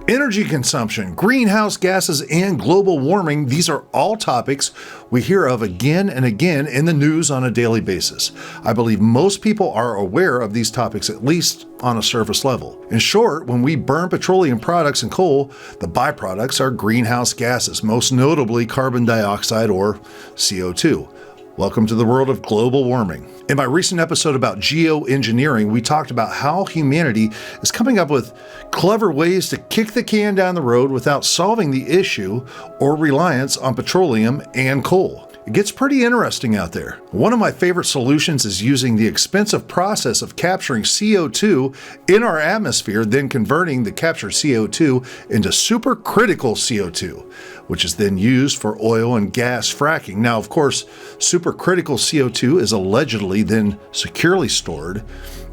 Energy consumption, greenhouse gases, and global warming, these are all topics we hear of again and again in the news on a daily basis. I believe most people are aware of these topics, at least on a surface level. In short, when we burn petroleum products and coal, the byproducts are greenhouse gases, most notably carbon dioxide or CO2. Welcome to the world of global warming. In my recent episode about geoengineering, we talked about how humanity is coming up with clever ways to kick the can down the road without solving the issue or reliance on petroleum and coal. It gets pretty interesting out there. One of my favorite solutions is using the expensive process of capturing CO2 in our atmosphere, then converting the captured CO2 into supercritical CO2, which is then used for oil and gas fracking. Now, of course, supercritical CO2 is allegedly then securely stored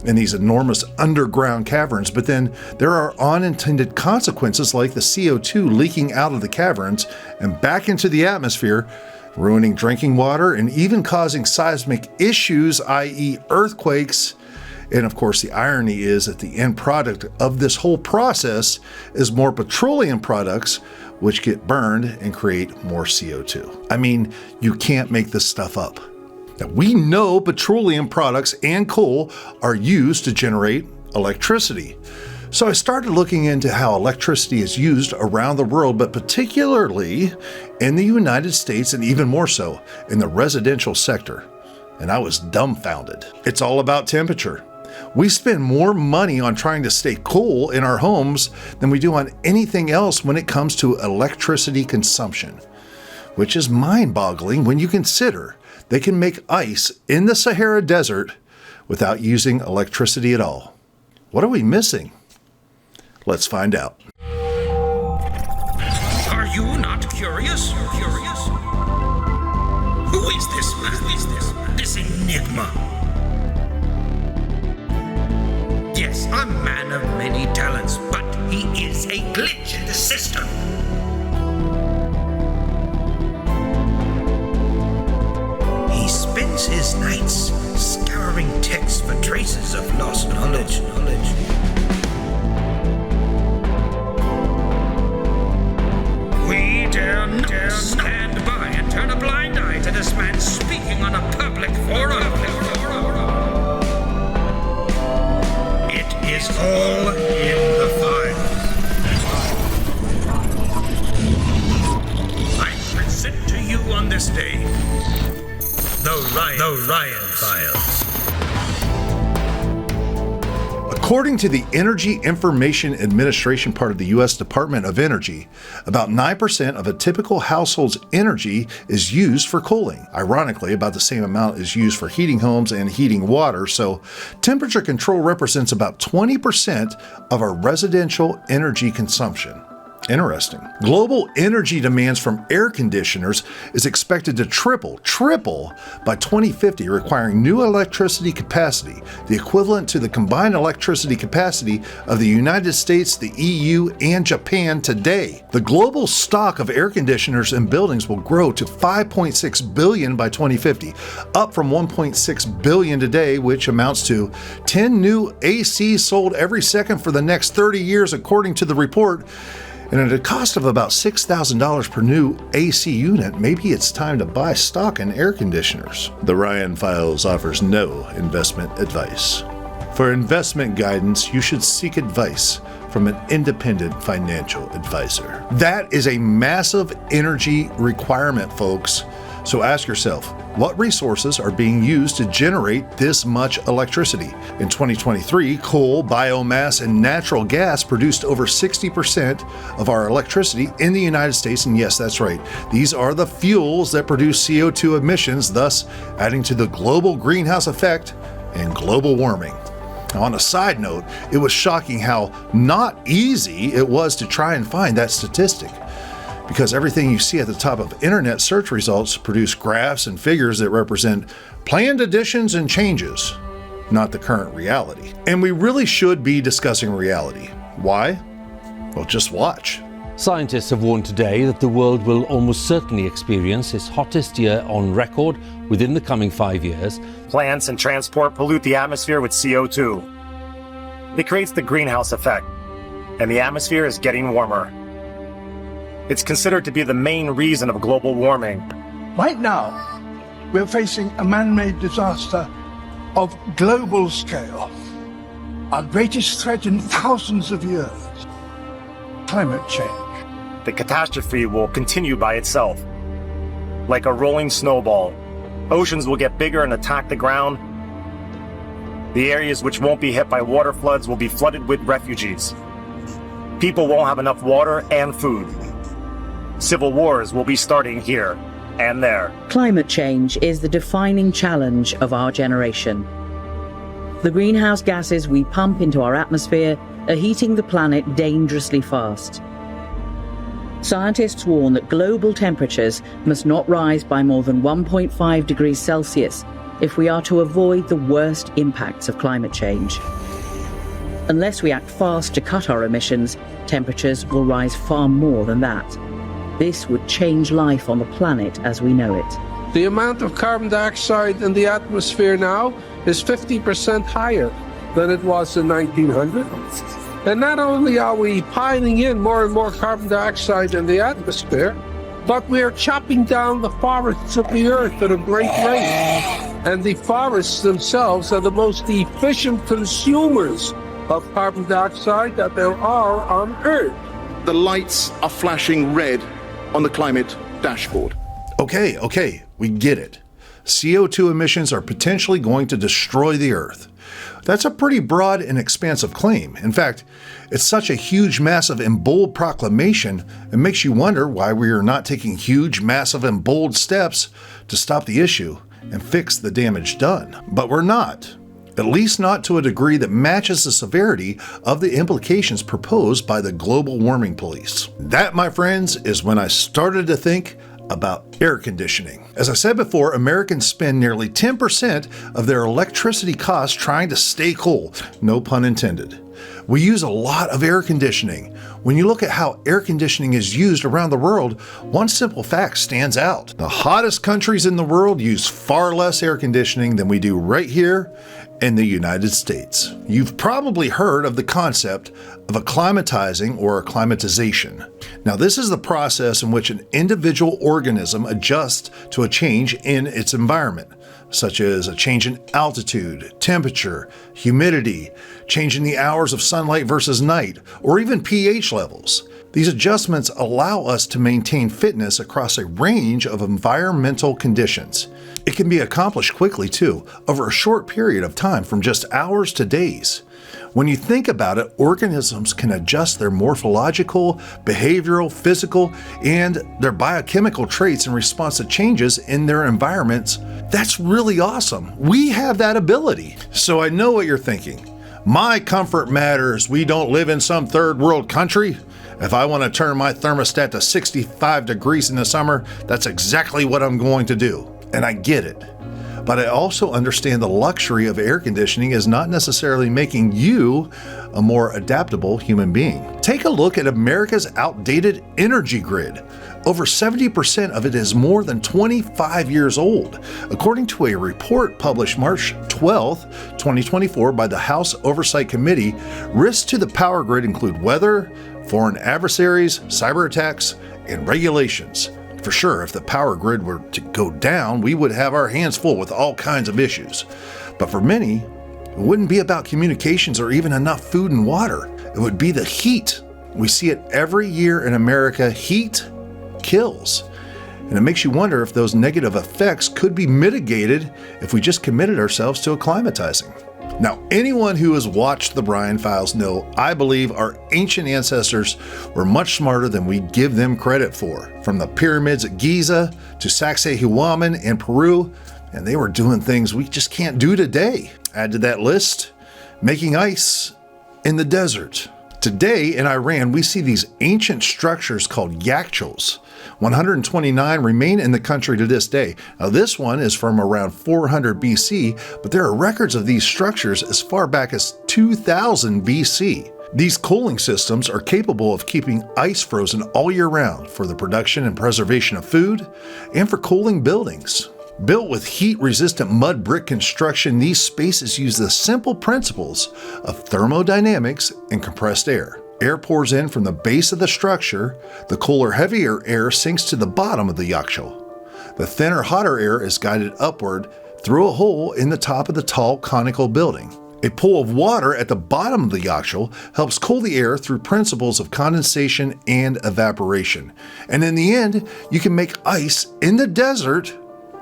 in these enormous underground caverns, but then there are unintended consequences like the CO2 leaking out of the caverns and back into the atmosphere, ruining drinking water and even causing seismic issues, i.e. earthquakes. And of course, the irony is that the end product of this whole process is more petroleum products, which get burned and create more CO2. I mean, you can't make this stuff up. Now, we know petroleum products and coal are used to generate electricity. So I started looking into how electricity is used around the world, but particularly in the United States and even more so in the residential sector. And I was dumbfounded. It's all about temperature. We spend more money on trying to stay cool in our homes than we do on anything else when it comes to electricity consumption, which is mind-boggling when you consider they can make ice in the Sahara Desert without using electricity at all. What are we missing? Let's find out. Are you not curious? Who is this man? This enigma? Yes, a man of many talents, but he is a glitch in the system. He spends his nights scouring texts for traces of lost knowledge. We dare not stand by and turn a blind eye to this man speaking on a public forum. It is all in the file. I present to you on this day the Ryan Files. According to the Energy Information Administration part of the U.S. Department of Energy, about 9% of a typical household's energy is used for cooling. Ironically, about the same amount is used for heating homes and heating water, so temperature control represents about 20% of our residential energy consumption. Interesting. Global energy demands from air conditioners is expected to triple by 2050, requiring new electricity capacity, the equivalent to the combined electricity capacity of the United States, the EU, and Japan today. The global stock of air conditioners in buildings will grow to 5.6 billion by 2050, up from 1.6 billion today, which amounts to 10 new ACs sold every second for the next 30 years, according to the report. And at a cost of about $6,000 per new AC unit, maybe it's time to buy stock in air conditioners. The Ryan Files offers no investment advice. For investment guidance, you should seek advice from an independent financial advisor. That is a massive energy requirement, folks. So ask yourself, what resources are being used to generate this much electricity? In 2023, coal, biomass, and natural gas produced over 60% of our electricity in the United States. And yes, that's right. These are the fuels that produce CO2 emissions, thus adding to the global greenhouse effect and global warming. Now, on a side note, it was shocking how not easy it was to try and find that statistic, because everything you see at the top of internet search results produce graphs and figures that represent planned additions and changes, not the current reality. And we really should be discussing reality. Why? Well, just watch. Scientists have warned today that the world will almost certainly experience its hottest year on record within the coming 5 years. Plants and transport pollute the atmosphere with CO2. It creates the greenhouse effect. and the atmosphere is getting warmer. It's considered to be the main reason of global warming. Right now, we're facing a man-made disaster of global scale. Our greatest threat in thousands of years, climate change. The catastrophe will continue by itself. Like a rolling snowball, oceans will get bigger and attack the ground. The areas which won't be hit by water floods will be flooded with refugees. People won't have enough water and food. Civil wars will be starting here and there. Climate change is the defining challenge of our generation. The greenhouse gases we pump into our atmosphere are heating the planet dangerously fast. Scientists warn that global temperatures must not rise by more than 1.5 degrees Celsius if we are to avoid the worst impacts of climate change. Unless we act fast to cut our emissions, temperatures will rise far more than that. This would change life on the planet as we know it. The amount of carbon dioxide in the atmosphere now is 50% higher than it was in 1900. And not only are we piling in more and more carbon dioxide in the atmosphere, but we are chopping down the forests of the earth at a great rate. And the forests themselves are the most efficient consumers of carbon dioxide that there are on Earth. The lights are flashing red on the climate dashboard. Okay, we get it. CO2 emissions are potentially going to destroy the Earth. That's a pretty broad and expansive claim. In fact, it's such a huge, massive, and bold proclamation, it makes you wonder why we are not taking huge, massive, and bold steps to stop the issue and fix the damage done. But we're not. At least not to a degree that matches the severity of the implications proposed by the global warming police. That, my friends, is when I started to think about air conditioning. As I said before, Americans spend nearly 10% of their electricity costs trying to stay cool, no pun intended. We use a lot of air conditioning. When you look at how air conditioning is used around the world, one simple fact stands out. The hottest countries in the world use far less air conditioning than we do right here in the United States. You've probably heard of the concept of acclimatizing or acclimatization. Now, this is the process in which an individual organism adjusts to a change in its environment, such as a change in altitude, temperature, humidity, change in the hours of sunlight versus night, or even pH levels. These adjustments allow us to maintain fitness across a range of environmental conditions. It can be accomplished quickly too, over a short period of time from just hours to days. When you think about it, organisms can adjust their morphological, behavioral, physical, and their biochemical traits in response to changes in their environments. That's really awesome. We have that ability. So I know what you're thinking. My comfort matters. We don't live in some third world country. If I want to turn my thermostat to 65 degrees in the summer, that's exactly what I'm going to do. And I get it. But I also understand the luxury of air conditioning is not necessarily making you a more adaptable human being. Take a look at America's outdated energy grid. Over 70% of it is more than 25 years old, according to a report published March 12, 2024 by the House Oversight Committee. Risks to the power grid include weather, foreign adversaries, cyber attacks, and regulations. For sure, if the power grid were to go down, we would have our hands full with all kinds of issues. But for many, it wouldn't be about communications or even enough food and water. It would be the heat. We see it every year in America. Heat kills. And it makes you wonder if those negative effects could be mitigated if we just committed ourselves to acclimatizing. Now, anyone who has watched the Brian Files know I believe our ancient ancestors were much smarter than we give them credit for. From the pyramids at Giza to Sacsayhuaman in Peru, and they were doing things we just can't do today. Add to that list, making ice in the desert. Today in Iran, we see these ancient structures called yakhchals. 129 remain in the country to this day. Now, this one is from around 400 BC, but there are records of these structures as far back as 2000 BC. These cooling systems are capable of keeping ice frozen all year round for the production and preservation of food and for cooling buildings. Built with heat-resistant mud brick construction, these spaces use the simple principles of thermodynamics and compressed air. Air pours in from the base of the structure. The cooler, heavier air sinks to the bottom of the yakhchal. The thinner, hotter air is guided upward through a hole in the top of the tall, conical building. A pool of water at the bottom of the yakhchal helps cool the air through principles of condensation and evaporation. And in the end, you can make ice in the desert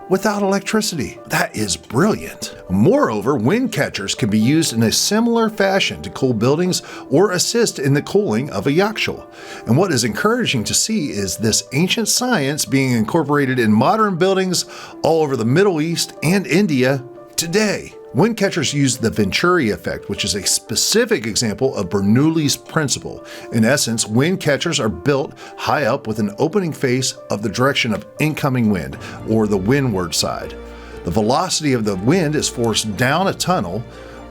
without electricity. That is brilliant. Moreover, wind catchers can be used in a similar fashion to cool buildings or assist in the cooling of a yakhchal. And what is encouraging to see is this ancient science being incorporated in modern buildings all over the Middle East and India today. Wind catchers use the Venturi effect, which is a specific example of Bernoulli's principle. In essence, wind catchers are built high up with an opening face of the direction of incoming wind, or the windward side. The velocity of the wind is forced down a tunnel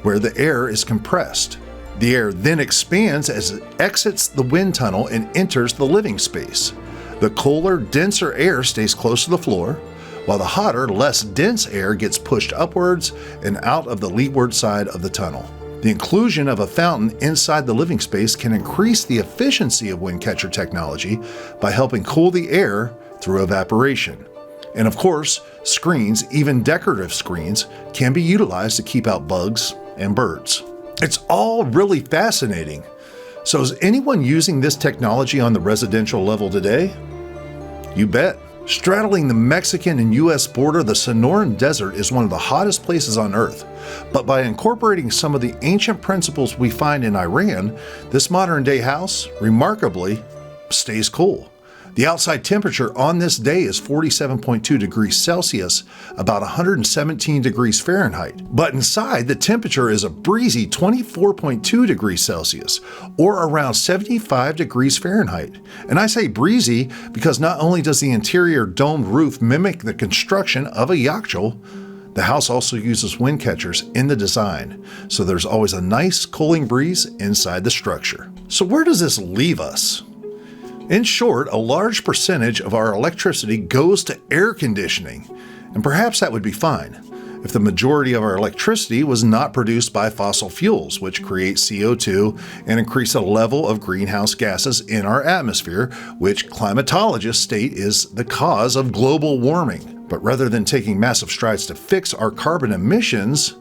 where the air is compressed. The air then expands as it exits the wind tunnel and enters the living space. The cooler, denser air stays close to the floor, while the hotter, less dense air gets pushed upwards and out of the leeward side of the tunnel. The inclusion of a fountain inside the living space can increase the efficiency of wind catcher technology by helping cool the air through evaporation. And of course, screens, even decorative screens, can be utilized to keep out bugs and birds. It's all really fascinating. So is anyone using this technology on the residential level today? You bet. Straddling the Mexican and U.S. border, the Sonoran Desert is one of the hottest places on Earth. But by incorporating some of the ancient principles we find in Iran, this modern-day house, remarkably, stays cool. The outside temperature on this day is 47.2 degrees Celsius, about 117 degrees Fahrenheit. But inside, the temperature is a breezy 24.2 degrees Celsius, or around 75 degrees Fahrenheit. And I say breezy because not only does the interior domed roof mimic the construction of a yakhchal, the house also uses wind catchers in the design, so there's always a nice cooling breeze inside the structure. So where does this leave us? In short, a large percentage of our electricity goes to air conditioning, and perhaps that would be fine if the majority of our electricity was not produced by fossil fuels, which create CO2 and increase the level of greenhouse gases in our atmosphere, which climatologists state is the cause of global warming. But rather than taking massive strides to fix our carbon emissions,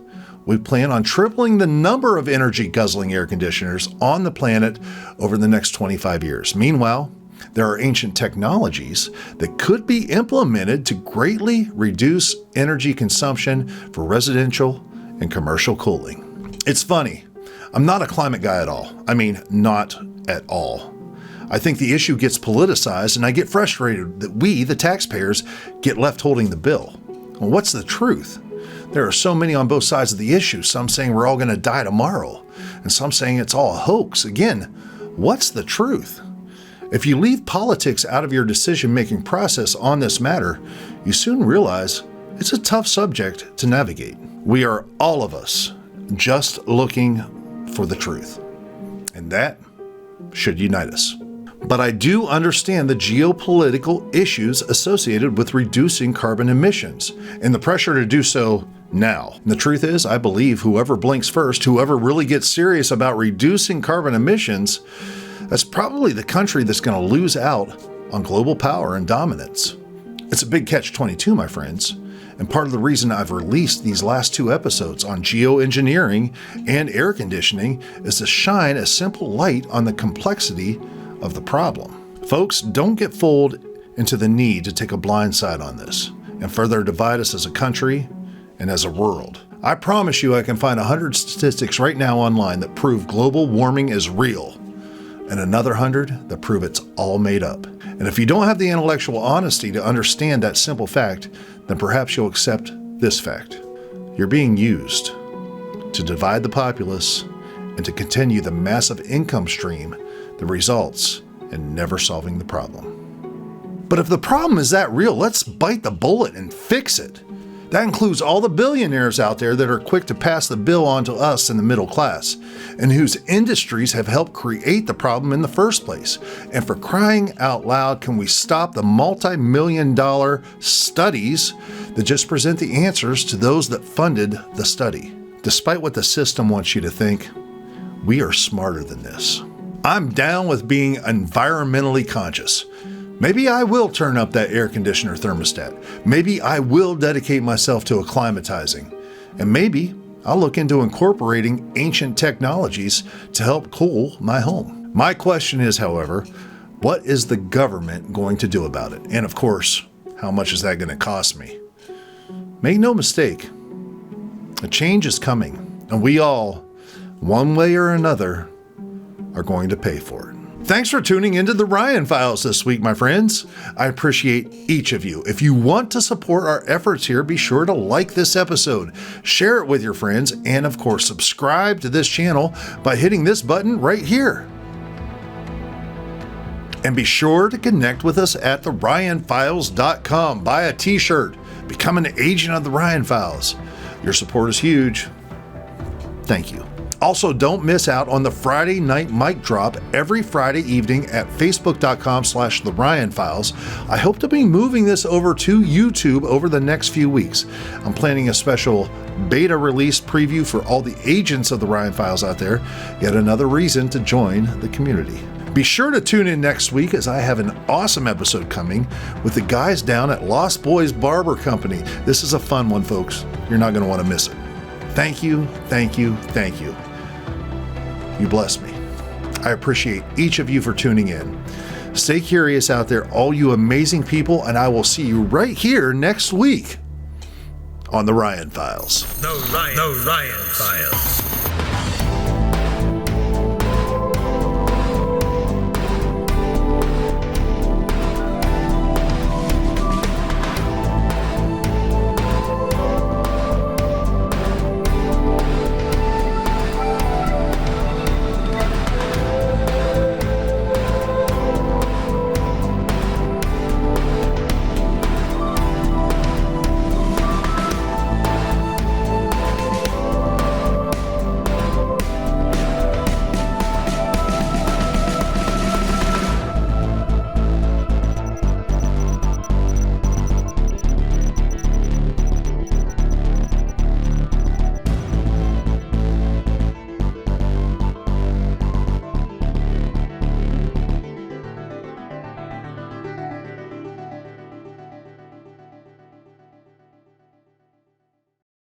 we plan on tripling the number of energy-guzzling air conditioners on the planet over the next 25 years. Meanwhile, there are ancient technologies that could be implemented to greatly reduce energy consumption for residential and commercial cooling. It's funny, I'm not a climate guy at all. I mean, not at all. I think the issue gets politicized, and I get frustrated that we, the taxpayers, get left holding the bill. Well, what's the truth? There are so many on both sides of the issue, some saying we're all going to die tomorrow, and some saying it's all a hoax. Again, what's the truth? If you leave politics out of your decision-making process on this matter, you soon realize it's a tough subject to navigate. We are, all of us, just looking for the truth, and that should unite us. But I do understand the geopolitical issues associated with reducing carbon emissions and the pressure to do so now. And the truth is, I believe whoever blinks first, whoever really gets serious about reducing carbon emissions, that's probably the country that's going to lose out on global power and dominance. It's a big catch-22, my friends. And part of the reason I've released these last 2 episodes on geoengineering and air conditioning is to shine a simple light on the complexity of the problem. Folks, don't get fooled into the need to take a blind side on this and further divide us as a country and as a world. I promise you I can find 100 statistics right now online that prove global warming is real, and another 100 that prove it's all made up. And if you don't have the intellectual honesty to understand that simple fact, then perhaps you'll accept this fact. You're being used to divide the populace and to continue the massive income stream that results in never solving the problem. But if the problem is that real, let's bite the bullet and fix it. That includes all the billionaires out there that are quick to pass the bill on to us in the middle class, and whose industries have helped create the problem in the first place. And for crying out loud, can we stop the multi-million-dollar studies that just present the answers to those that funded the study? Despite what the system wants you to think, we are smarter than this. I'm down with being environmentally conscious. Maybe I will turn up that air conditioner thermostat. Maybe I will dedicate myself to acclimatizing. And maybe I'll look into incorporating ancient technologies to help cool my home. My question is, however, what is the government going to do about it? And of course, how much is that going to cost me? Make no mistake, a change is coming, and we all, one way or another, are going to pay for it. Thanks for tuning into the Ryan Files this week, my friends. I appreciate each of you. If you want to support our efforts here, be sure to like this episode, share it with your friends, and of course, subscribe to this channel by hitting this button right here. And be sure to connect with us at theryanfiles.com. Buy a t-shirt. Become an agent of the Ryan Files. Your support is huge. Thank you. Also, don't miss out on the Friday night mic drop every Friday evening at facebook.com/theryanfiles. I hope to be moving this over to YouTube over the next few weeks. I'm planning a special beta release preview for all the agents of the Ryan Files out there. Yet another reason to join the community. Be sure to tune in next week as I have an awesome episode coming with the guys down at Lost Boys Barber Company. This is a fun one, folks. You're not going to want to miss it. Thank you, thank you, thank you. You bless me. I appreciate each of you for tuning in. Stay curious out there, all you amazing people, and I will see you right here next week on the Ryan Files. The Ryan Files.